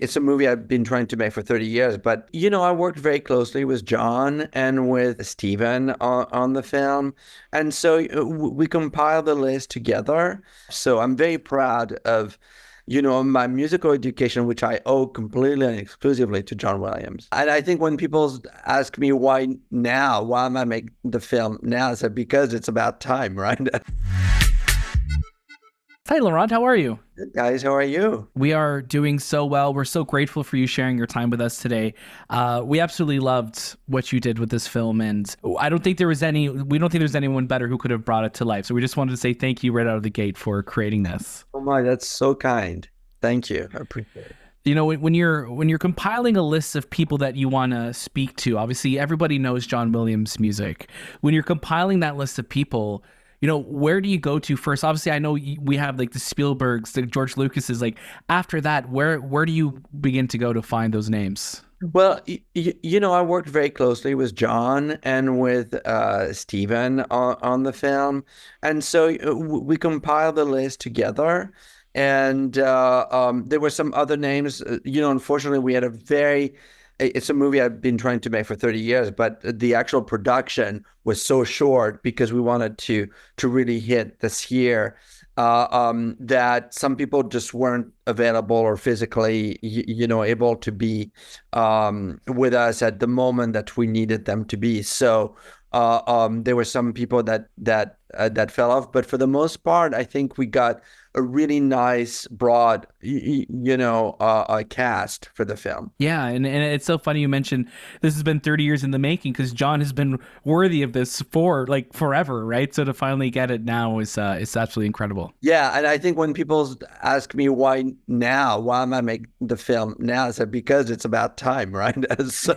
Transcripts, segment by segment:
It's a movie I've been trying to make for 30 years, but I worked very closely with John and with Steven on the film. And so we compiled the list together. So I'm very proud of, my musical education, which I owe completely and exclusively to John Williams. And I think when people ask me why now, why am I making the film now, I said, because it's about time, right? Hi, Laurent. How are you? Guys, how are you? We are doing so well. We're so grateful for you sharing your time with us today. We absolutely loved what you did with this film, and I don't think there was any. We don't think there's anyone better who could have brought it to life. So we just wanted to say thank you right out of the gate for creating this. Oh my, that's so kind. Thank you. I appreciate it. You know, when you're compiling a list of people that you want to speak to, obviously everybody knows John Williams' music. When you're compiling that list of people, where do you go to first? Obviously, I know we have like the Spielbergs, the George Lucases. Like after that, where do you begin to go to find those names? Well, I worked very closely with John and with Steven on the film. And so we compiled the list together. And there were some other names. Unfortunately, we had it's a movie I've been trying to make for 30 years, but the actual production was so short because we wanted to really hit this year, that some people just weren't available or physically, able to be with us at the moment that we needed them to be. So there were some people that fell off, but for the most part, I think we got a really nice, broad, cast for the film. Yeah, and it's so funny you mentioned this has been 30 years in the making because John has been worthy of this for like forever, right? So to finally get it now is it's absolutely incredible. Yeah, and I think when people ask me why now, why am I making the film now, I said because it's about time, right? So,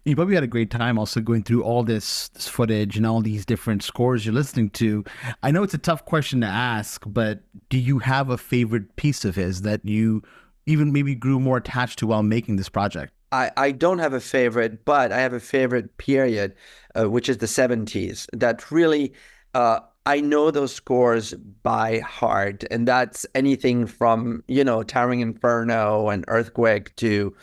You probably had a great time also going through all this footage and all these different scores you're listening to. I know it's a tough question to ask, but do you have a favorite piece of his that you even maybe grew more attached to while making this project? I don't have a favorite, but I have a favorite period, which is the 70s. That really, I know those scores by heart, and that's anything from, Towering Inferno and Earthquake to,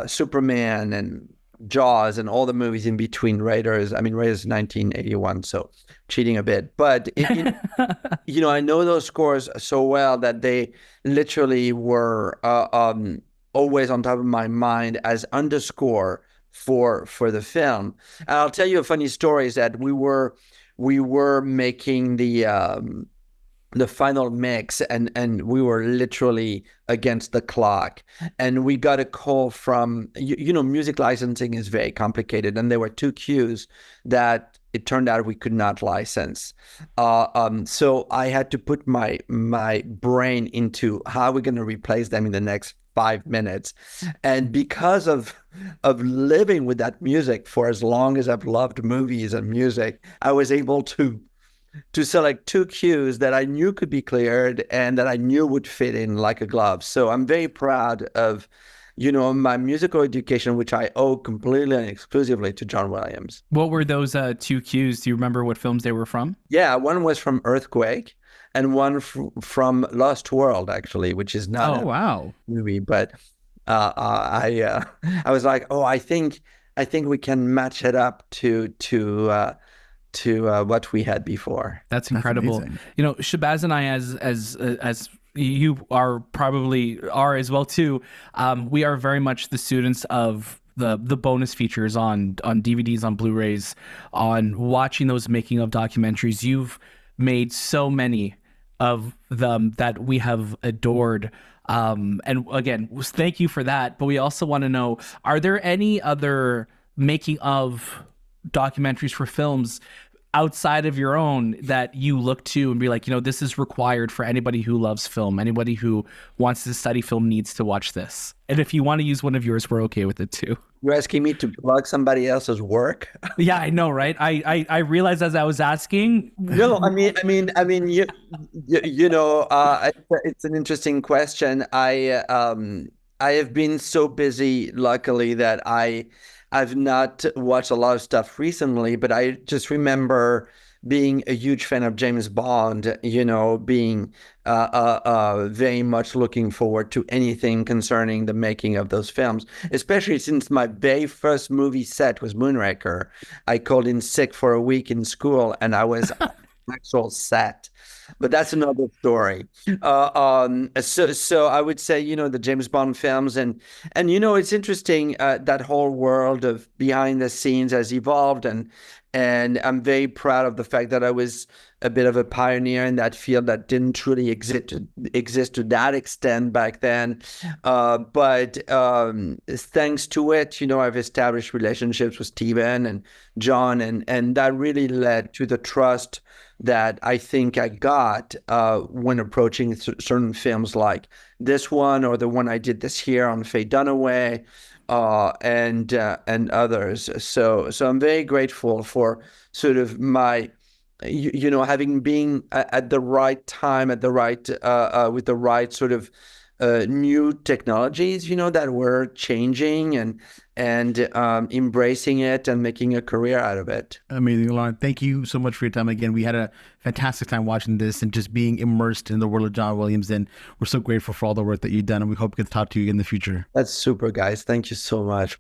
Superman and Jaws and all the movies in between. Raiders. I mean, Raiders 1981, so cheating a bit, but I know those scores so well that they literally were always on top of my mind as underscore for the film. And I'll tell you a funny story is that we were making the final mix, and we were literally against the clock, and we got a call from music licensing is very complicated, and there were two cues that it turned out we could not license. So I had to put my brain into how we're going to replace them in the next 5 minutes. And because of living with that music for as long as I've loved movies and music, I was able to select two cues that I knew could be cleared and that I knew would fit in like a glove. So I'm very proud of, my musical education, which I owe completely and exclusively to John Williams. What were those two cues? Do you remember what films they were from? Yeah, one was from Earthquake and one from Lost World, actually, which is not Oh, a wow. movie, but I was like, oh, I think we can match it up to what we had before. That's That's incredible. amazing. Shabazz and I, as you are probably are as well too. We are very much the students of the bonus features on DVDs, on Blu-rays, on watching those making of documentaries. You've made so many of them that we have adored. And again, thank you for that. But we also want to know, are there any other making of documentaries for films outside of your own that you look to and be like, this is required for anybody who loves film, anybody who wants to study film needs to watch this? And if you want to use one of yours, we're okay with it too. You're asking me to plug somebody else's work? Yeah, I know, right? I realized as I was asking. No, it's an interesting question. I have been so busy, luckily, that I've not watched a lot of stuff recently, but I just remember being a huge fan of James Bond, being very much looking forward to anything concerning the making of those films, especially since my very first movie set was Moonraker. I called in sick for a week in school and I was on an actual set. But that's another story. So I would say, the James Bond films, and it's interesting, that whole world of behind the scenes has evolved, and I'm very proud of the fact that I was a bit of a pioneer in that field that didn't truly exist to that extent back then. But thanks to it, I've established relationships with Steven and John, and that really led to the trust that I think I got when approaching certain films like this one, or the one I did this year on Faye Dunaway, and others. So I'm very grateful for sort of my, having been at the right time, at the right with the right sort of new technologies, that were changing, and embracing it and making a career out of it. Amazing, Laurent. Thank you so much for your time again. We had a fantastic time watching this and just being immersed in the world of John Williams. And we're so grateful for all the work that you've done. And we hope we can talk to you in the future. That's super, guys. Thank you so much.